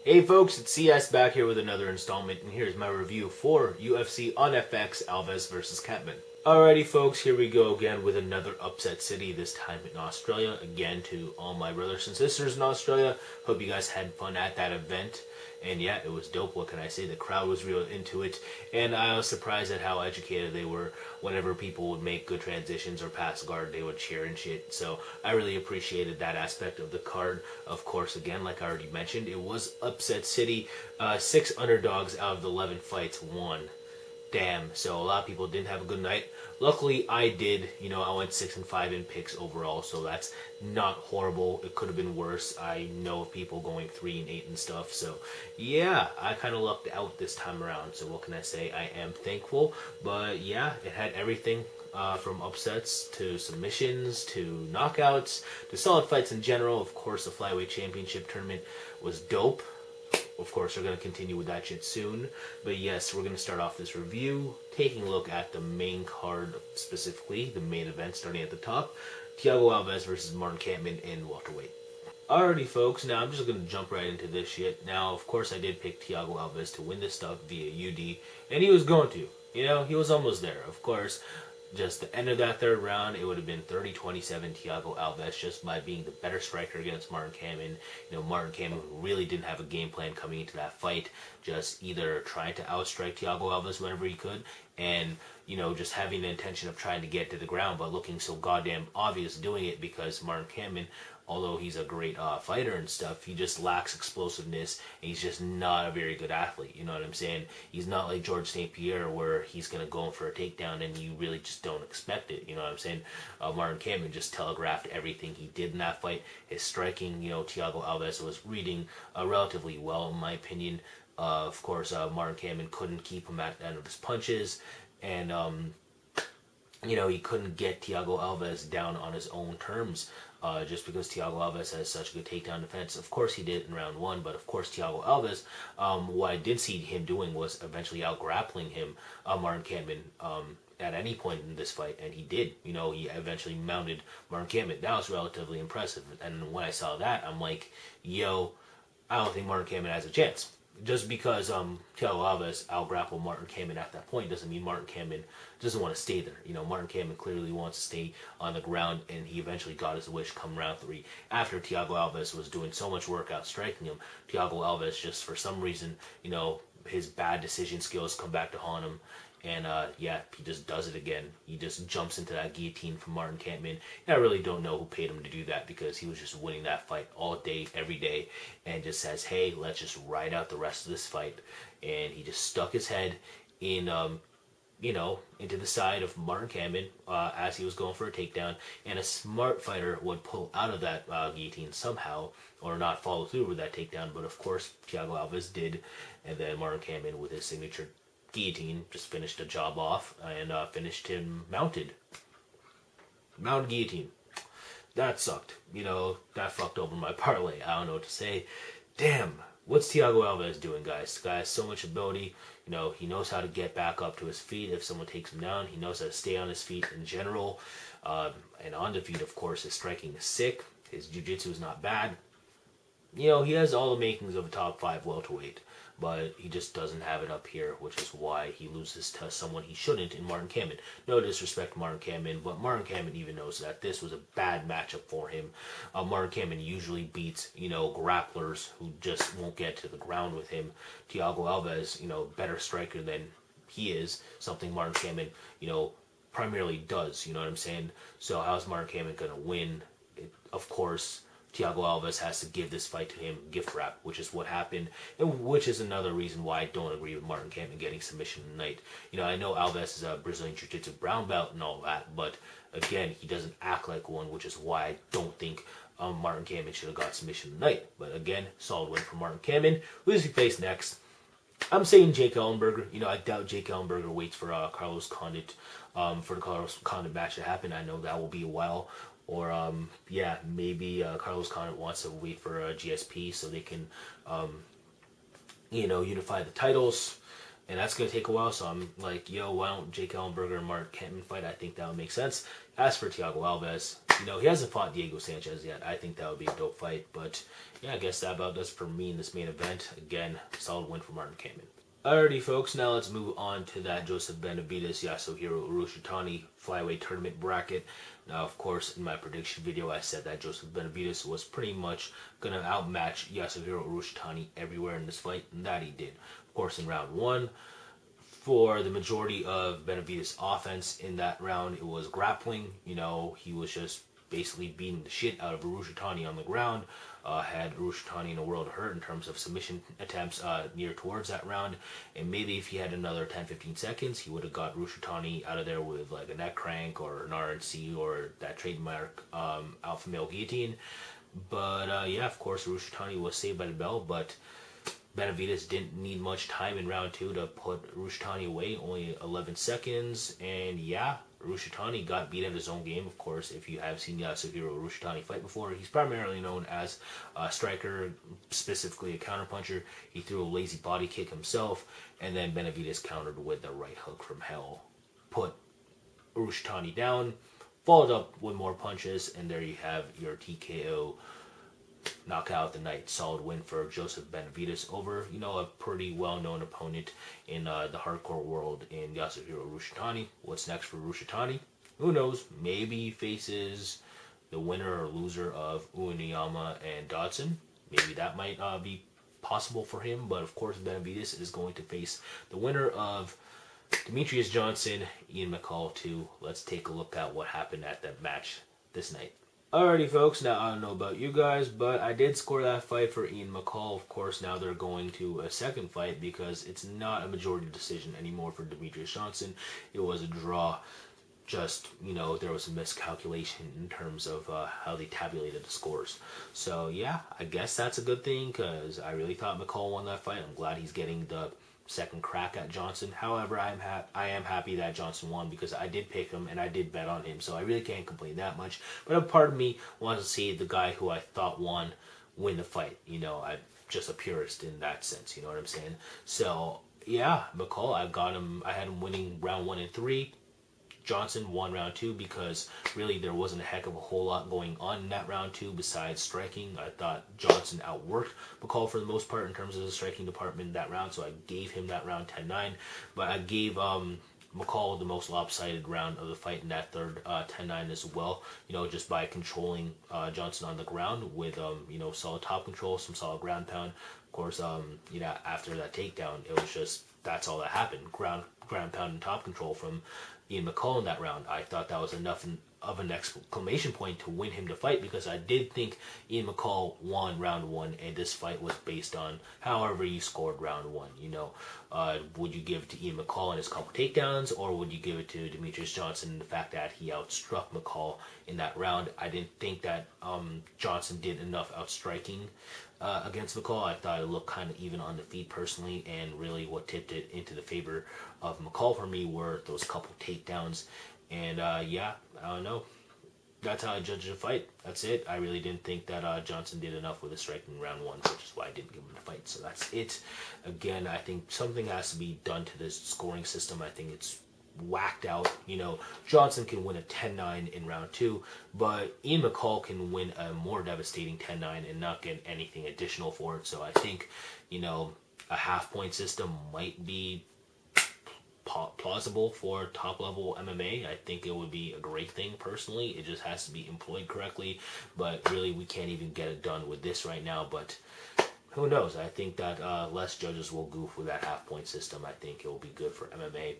Hey folks, it's CS back here with another installment, and here's my review for UFC on FX Alves versus Kampmann. Alrighty folks, here we go again with another upset city, this time in Australia. Again, to all my brothers and sisters in Australia, hope you guys had fun at that event. And yeah, it was dope. What can I say? The crowd was real into it. And I was surprised at how educated they were. Whenever people would make good transitions or pass guard, they would cheer and shit. So I really appreciated that aspect of the card. Of course, again, like I already mentioned, it was upset city. 6 underdogs out of the 11 fights won. Damn. So a lot of people didn't have a good night. Luckily, I did. I went 6-5 in picks overall, so that's not horrible. It could have been worse. I know of people going 3-8 and stuff. So yeah, I kind of lucked out this time around. So what can I say? I am thankful. But yeah, it had everything. From upsets to submissions to knockouts to solid fights in general. Of course, the Flyweight Championship tournament was dope. Of course, we're going to continue with that shit soon. But yes, we're going to start off this review taking a look at the main card, specifically the main event starting at the top. Thiago Alves versus Martin Kampmann in welterweight. Alrighty folks, now I'm just going to jump right into this shit. Now, of course, I did pick Thiago Alves to win this stuff via UD, and he was going to. He was almost there. Of course, just the end of that third round, it would have been 30-27 Thiago Alves just by being the better striker against Martin Kampmann. Martin Kampmann really didn't have a game plan coming into that fight, just either trying to outstrike Thiago Alves whenever he could, and just having the intention of trying to get to the ground, but looking so goddamn obvious doing it because Martin Kampmann, although he's a great fighter and stuff, he just lacks explosiveness, and he's just not a very good athlete. You know what I'm saying? He's not like George St. Pierre where he's going to go in for a takedown and you really just don't expect it. You know what I'm saying? Martin Kampmann just telegraphed everything he did in that fight. His striking, Thiago Alves was reading relatively well, in my opinion. Of course, Martin Kampmann couldn't keep him at the end of his punches, and he couldn't get Thiago Alves down on his own terms. Just because Thiago Alves has such good takedown defense. Of course he did in round 1, but of course Thiago Alves, what I did see him doing was eventually out-grappling him, Martin Kampmann, at any point in this fight, and he did. He eventually mounted Martin Kampmann. That was relatively impressive, and when I saw that, I'm like, yo, I don't think Martin Kampmann has a chance. Just because Thiago Alves out-grappled Martin Kampmann at that point doesn't mean Martin Kampmann doesn't want to stay there. Martin Kampmann clearly wants to stay on the ground, and he eventually got his wish come round 3. After Thiago Alves was doing so much work out striking him, Thiago Alves just for some reason, his bad decision skills come back to haunt him. And yeah, he just does it again. He just jumps into that guillotine from Martin Kampmann. And I really don't know who paid him to do that because he was just winning that fight all day, every day, and just says, hey, let's just ride out the rest of this fight. And he just stuck his head in, into the side of Martin Kampmann as he was going for a takedown. And a smart fighter would pull out of that guillotine somehow or not follow through with that takedown. But of course, Thiago Alves did. And then Martin Kampmann with his signature guillotine just finished the job off and finished him mounted guillotine. That sucked. That fucked over my parlay. I don't know what to say. Damn, what's Thiago Alves doing, guys? The guy has so much ability. He knows how to get back up to his feet if someone takes him down. He knows how to stay on his feet in general. And on the feet, of course, his striking is sick. His jiu-jitsu is not bad. He has all the makings of a top 5 welterweight, but he just doesn't have it up here, which is why he loses to someone he shouldn't in Martin Kampmann. No disrespect to Martin Kampmann, but Martin Kampmann even knows that this was a bad matchup for him. Martin Kampmann usually beats, grapplers who just won't get to the ground with him. Thiago Alves, better striker than he is, something Martin Kampmann, primarily does, you know what I'm saying? So how's Martin Kampmann going to win? Of course, Thiago Alves has to give this fight to him gift wrap, which is what happened, and which is another reason why I don't agree with Martin Kampmann getting submission tonight. I know Alves is a Brazilian Jiu-Jitsu brown belt and all that, but again, he doesn't act like one, which is why I don't think Martin Kampmann should have got submission tonight. But again, solid win for Martin Kampmann. Who does he face next? I'm saying Jake Ellenberger. I doubt Jake Ellenberger waits for Carlos Condit for the Carlos Condit match to happen. I know that will be a while. Or, yeah, maybe Carlos Condit wants to wait for GSP so they can, unify the titles. And that's going to take a while. So I'm like, yo, why don't Jake Ellenberger and Mark Kampmann fight? I think that would make sense. As for Thiago Alves, He hasn't fought Diego Sanchez yet. I think that would be a dope fight. But yeah, I guess that about does for me in this main event. Again, solid win for Martin Kampmann. Alrighty, folks, now let's move on to that Joseph Benavidez, Yasuhiro Urushitani flyweight tournament bracket. Now, of course, in my prediction video, I said that Joseph Benavidez was pretty much going to outmatch Yasuhiro Urushitani everywhere in this fight, and that he did. Of course, in round one, for the majority of Benavidez' offense in that round, it was grappling. He was just basically beating the shit out of Urushitani on the ground. Had Urushitani in a world of hurt in terms of submission attempts near towards that round. And maybe if he had another 10-15 seconds, he would have got Urushitani out of there with like a neck crank or an RNC or that trademark alpha male guillotine. But yeah, of course, Urushitani was saved by the bell, but Benavidez didn't need much time in round two to put Urushitani away, only 11 seconds. And yeah, Urushitani got beat at his own game. Of course, if you have seen Yasuhiro Urushitani fight before, he's primarily known as a striker, specifically a counterpuncher. He threw a lazy body kick himself, and then Benavidez countered with the right hook from hell. Put Urushitani down, followed up with more punches, and there you have your TKO knockout of the night. Solid win for Joseph Benavidez over, a pretty well-known opponent in the hardcore world in Yasuhiro Urushitani. What's next for Urushitani? Who knows? Maybe he faces the winner or loser of Uiniyama and Dodson. Maybe that might be possible for him, but of course Benavidez is going to face the winner of Demetrius Johnson, Ian McCall too. Let's take a look at what happened at that match this night. Alrighty, folks, now I don't know about you guys, but I did score that fight for Ian McCall. Of course, now they're going to a second fight because it's not a majority decision anymore for Demetrius Johnson. It was a draw. Just, there was a miscalculation in terms of how they tabulated the scores. So, yeah, I guess that's a good thing because I really thought McCall won that fight. I'm glad he's getting the second crack at Johnson. However, I am happy that Johnson won because I did pick him and I did bet on him, so I really can't complain that much. But a part of me wants to see the guy who I thought won win the fight. I'm just a purist in that sense. You know what I'm saying? So yeah, McCall, I had him winning round 1 and 3. Johnson won round 2 because really there wasn't a heck of a whole lot going on in that round 2 besides striking. I thought Johnson outworked McCall for the most part in terms of the striking department in that round, so I gave him that round 10-9. But I gave McCall the most lopsided round of the fight in that third 10-9 as well, just by controlling Johnson on the ground with solid top control, some solid ground pound. Of course, after that takedown, it was just that's all that happened. Ground pound and top control from Ian McCall in that round. I thought that was enough of an exclamation point to win him the fight because I did think Ian McCall won round 1 and this fight was based on however you scored round 1. Would you give it to Ian McCall and his couple takedowns, or would you give it to Demetrius Johnson and the fact that he outstruck McCall in that round? I didn't think that Johnson did enough outstriking against McCall. I thought it looked kind of even on the feet personally, and really what tipped it into the favor of McCall for me were those couple takedowns. And yeah, I don't know. That's how I judge the fight. That's it. I really didn't think that Johnson did enough with the striking round 1, which is why I didn't give him the fight. So that's it. Again, I think something has to be done to this scoring system. I think it's whacked out. Johnson can win a 10-9 in round 2, but Ian McCall can win a more devastating 10-9 and not get anything additional for it. So I think, a half-point system might be plausible for top-level MMA. I think it would be a great thing personally. It just has to be employed correctly, but really we can't even get it done with this right now. But who knows? I think that less judges will goof with that half-point system. I think it will be good for MMA.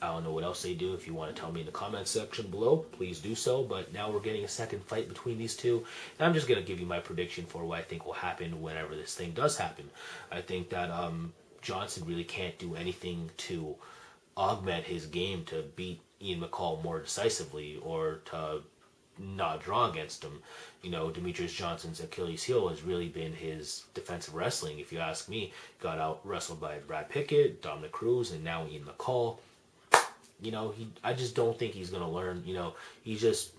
I don't know what else they do. If you want to tell me in the comments section below, please do so. But now we're getting a second fight between these two. And I'm just going to give you my prediction for what I think will happen whenever this thing does happen. I think that Johnson really can't do anything to augment his game to beat Ian McCall more decisively or to not draw against him. Demetrius Johnson's Achilles heel has really been his defensive wrestling. If you ask me, got out wrestled by Brad Pickett, Dominic Cruz, and now Ian McCall. I just don't think he's going to learn. He's just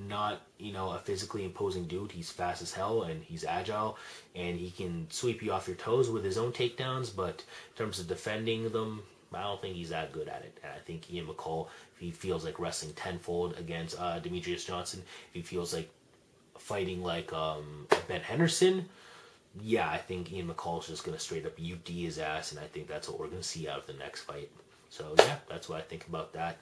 not, a physically imposing dude. He's fast as hell and he's agile and he can sweep you off your toes with his own takedowns. But in terms of defending them, I don't think he's that good at it. And I think Ian McCall, if he feels like wrestling tenfold against Demetrius Johnson, if he feels like fighting like Ben Henderson, yeah, I think Ian McCall is just going to straight up UD his ass, and I think that's what we're going to see out of the next fight. So, yeah, that's what I think about that.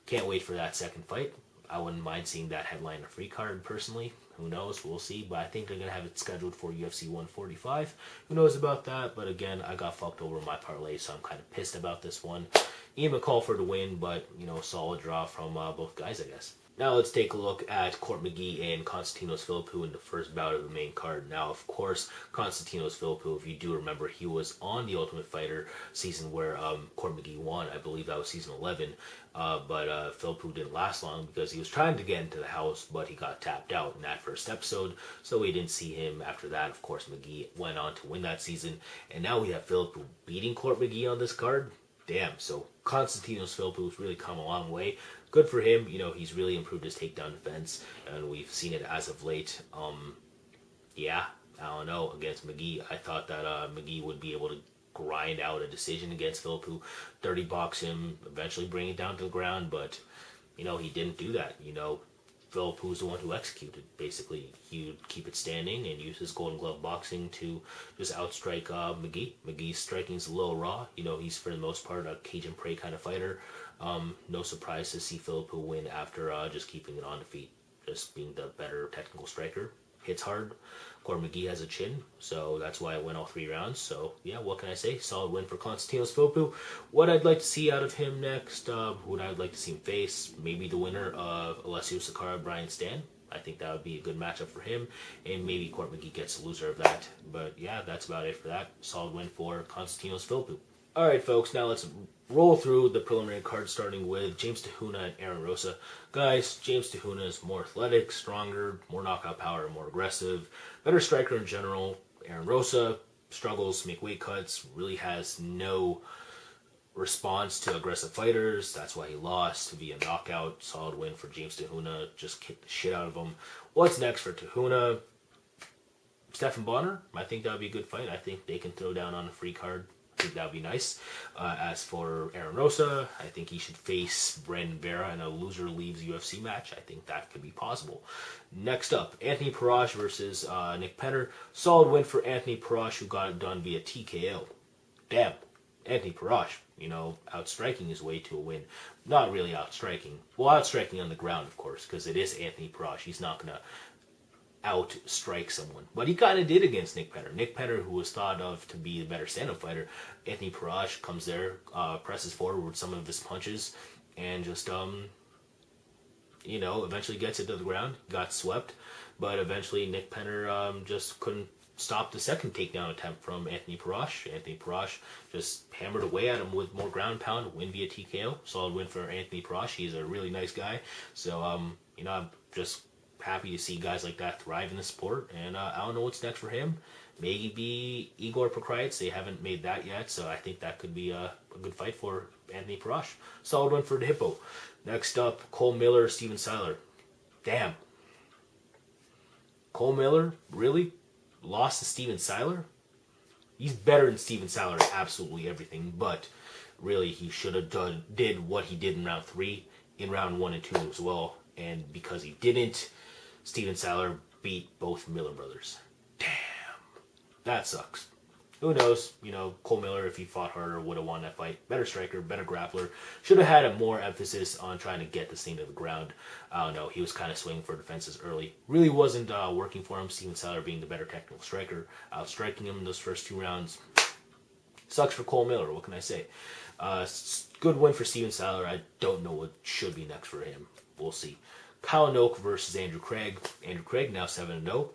Can't wait for that second fight. I wouldn't mind seeing that headline a free card, personally. Who knows? We'll see. But I think they're going to have it scheduled for UFC 145. Who knows about that? But again, I got fucked over my parlay, so I'm kind of pissed about this one. Ian McCall for the win, but, solid draw from both guys, I guess. Now let's take a look at Court McGee and Konstantinos Philippou in the first bout of the main card. Now, of course, Konstantinos Philippou, if you do remember, he was on the Ultimate Fighter season where Court McGee won. I believe that was season 11. But Philippou didn't last long because he was trying to get into the house, but he got tapped out in that first episode, so we didn't see him after that. Of course, McGee went on to win that season, and now we have Philippou beating Court McGee on this card. Damn, so Konstantinos Philippou's really come a long way. Good for him. He's really improved his takedown defense, and we've seen it as of late. Yeah, I don't know. Against McGee, I thought that McGee would be able to grind out a decision against Philippou, dirty box him, eventually bring it down to the ground, but, he didn't do that. Philippou's the one who executed. Basically, he would keep it standing and use his Golden Glove boxing to just outstrike McGee. McGee's striking is a little raw. He's for the most part a cage and prey kind of fighter. No surprise to see Philippou win after just keeping it on the feet, just being the better technical striker. Hits hard. Court McGee has a chin, so that's why I went all 3 rounds. So, yeah, what can I say? Solid win for Konstantinos Philippou. What I'd like to see out of him next, who I'd like to see him face, maybe the winner of Alessio Sakara, Brian Stan. I think that would be a good matchup for him, and maybe Court McGee gets the loser of that. But, yeah, that's about it for that. Solid win for Konstantinos Philippou. All right, folks, now let's roll through the preliminary card, starting with James Tehuna and Aaron Rosa. Guys, James Tehuna is more athletic, stronger, more knockout power, more aggressive, better striker in general. Aaron Rosa struggles to make weight cuts, really has no response to aggressive fighters. That's why he lost via knockout. Solid win for James Tehuna. Just kicked the shit out of him. What's next for Tehuna? Stephan Bonner. I think that would be a good fight. I think they can throw down on a free card. I think that would be nice. As for Aaron Rosa, I think he should face Brandon Vera in a loser leaves UFC match. I think that could be possible. Next up, Anthony Parash versus Nick Penner. Solid win for Anthony Parash, who got it done via TKO. Damn. Anthony Parash, outstriking his way to a win. Not really outstriking. Well, outstriking on the ground, of course, because it is Anthony Parash. He's not going to outstrike someone. But he kind of did against Nick Penner. Nick Penner, who was thought of to be a better stand-up fighter, Anthony Parash comes there, presses forward with some of his punches, and just, eventually gets it to the ground. Got swept, but eventually Nick Penner just couldn't stop the second takedown attempt from Anthony Parash. Anthony Parash just hammered away at him with more ground pound, win via TKO. Solid win for Anthony Parash. He's a really nice guy. So, I'm just happy to see guys like that thrive in the sport, and I don't know what's next for him. Maybe Igor Pokraitz. They haven't made that yet, so I think that could be a good fight for Anthony Parash. Solid one for the Hippo. Next up, Cole Miller, Steven Siler. Damn. Cole Miller really lost to Steven Siler? He's better than Steven Siler at absolutely everything, but really he should have did what he did in round 3, in round 1 and 2 as well, and because he didn't, Steven Siler beat both Miller brothers. Damn. That sucks. Who knows? Cole Miller, if he fought harder, would have won that fight. Better striker, better grappler. Should have had a more emphasis on trying to get this thing to the ground. I don't know. He was kind of swinging for defenses early. Really wasn't working for him. Steven Siler being the better technical striker. Outstriking him in those first 2 rounds. Sucks for Cole Miller. What can I say? Good win for Steven Siler. I don't know what should be next for him. We'll see. Kyle Noak versus Andrew Craig. Andrew Craig now 7-0.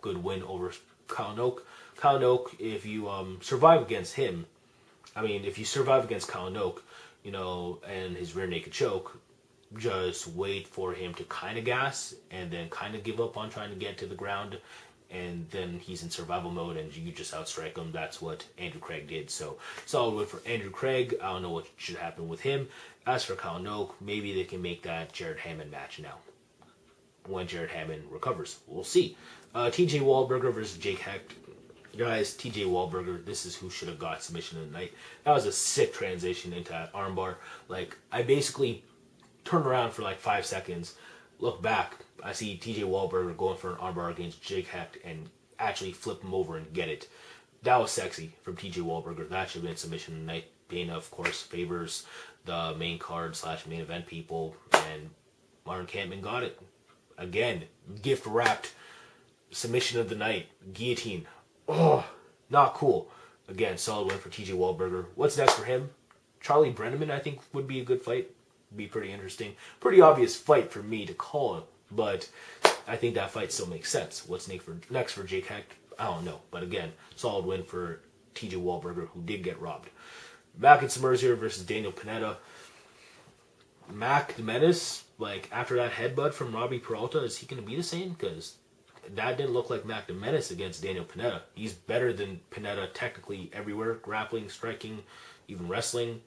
Good win over Kyle Noak. Kyle Noak, if you survive against him, if you survive against Kyle Noak, and his rear naked choke, just wait for him to kind of gas and then kind of give up on trying to get to the ground, and then he's in survival mode and you just outstrike him. That's what Andrew Craig did. So, solid win for Andrew Craig. I don't know what should happen with him. As for Kyle Noak, maybe they can make that Jared Hammond match now, when Jared Hammond recovers. We'll see. TJ Wahlberger versus Jake Hecht. Guys, TJ Wahlberger, this is who should have got submission of the night. That was a sick transition into that armbar. Like, I basically turned around for like 5 seconds, look back, I see TJ Wahlberger going for an armbar against Jake Hecht and actually flip him over and get it. That was sexy from TJ Wahlberger. That should have been submission of the night. Dana, of course, favors the main card / main event people, and Martin Kampmann got it. Again, gift wrapped submission of the night. Guillotine. Oh, not cool. Again, solid win for TJ Wahlberger. What's next for him? Charlie Brenneman, I think, would be a good fight. Be pretty interesting. Pretty obvious fight for me to call, but I think that fight still makes sense. What's next for Jake Hecht? I don't know. But again, solid win for TJ Wahlberger, who did get robbed. Mac and Smerzier versus Daniel Pineda. Mac the Menace, like, after that headbutt from Robbie Peralta, is he going to be the same? Because that didn't look like Mac the Menace against Daniel Pineda. He's better than Pineda technically everywhere, grappling, striking, even wrestling.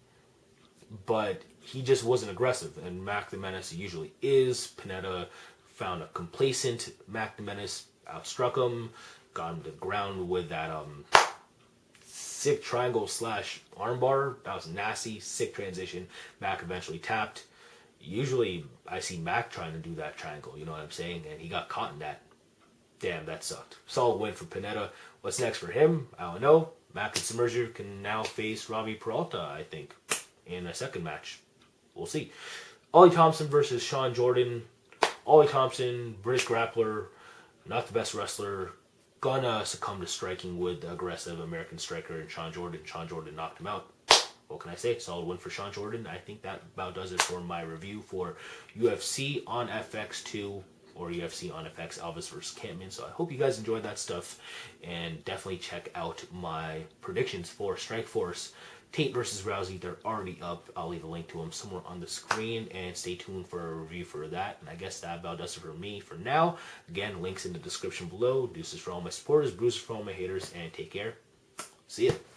But he just wasn't aggressive, and Mac the Menace usually is. Pineda found a complacent Mac the Menace, outstruck him, got him to the ground with that sick triangle / armbar. That was nasty, sick transition. Mac eventually tapped. Usually I see Mac trying to do that triangle, you know what I'm saying? And he got caught in that. Damn, that sucked. Solid win for Pineda. What's next for him? I don't know. Mac and Smerzier can now face Robbie Peralta, I think, in a second match. We'll see. Ollie Thompson versus Sean Jordan. Ollie Thompson, British grappler, not the best wrestler, gonna succumb to striking with the aggressive American striker and Sean Jordan. Sean Jordan knocked him out. What can I say? Solid win for Sean Jordan. I think that about does it for my review for UFC on FX2 or UFC on FX Alves versus Kampmann. So I hope you guys enjoyed that stuff, and definitely check out my predictions for Strikeforce Tate versus Rousey. They're already up. I'll leave a link to them somewhere on the screen, and stay tuned for a review for that. And I guess that about does it for me for now. Again, links in the description below. Deuces for all my supporters, bruises for all my haters, and take care. See ya.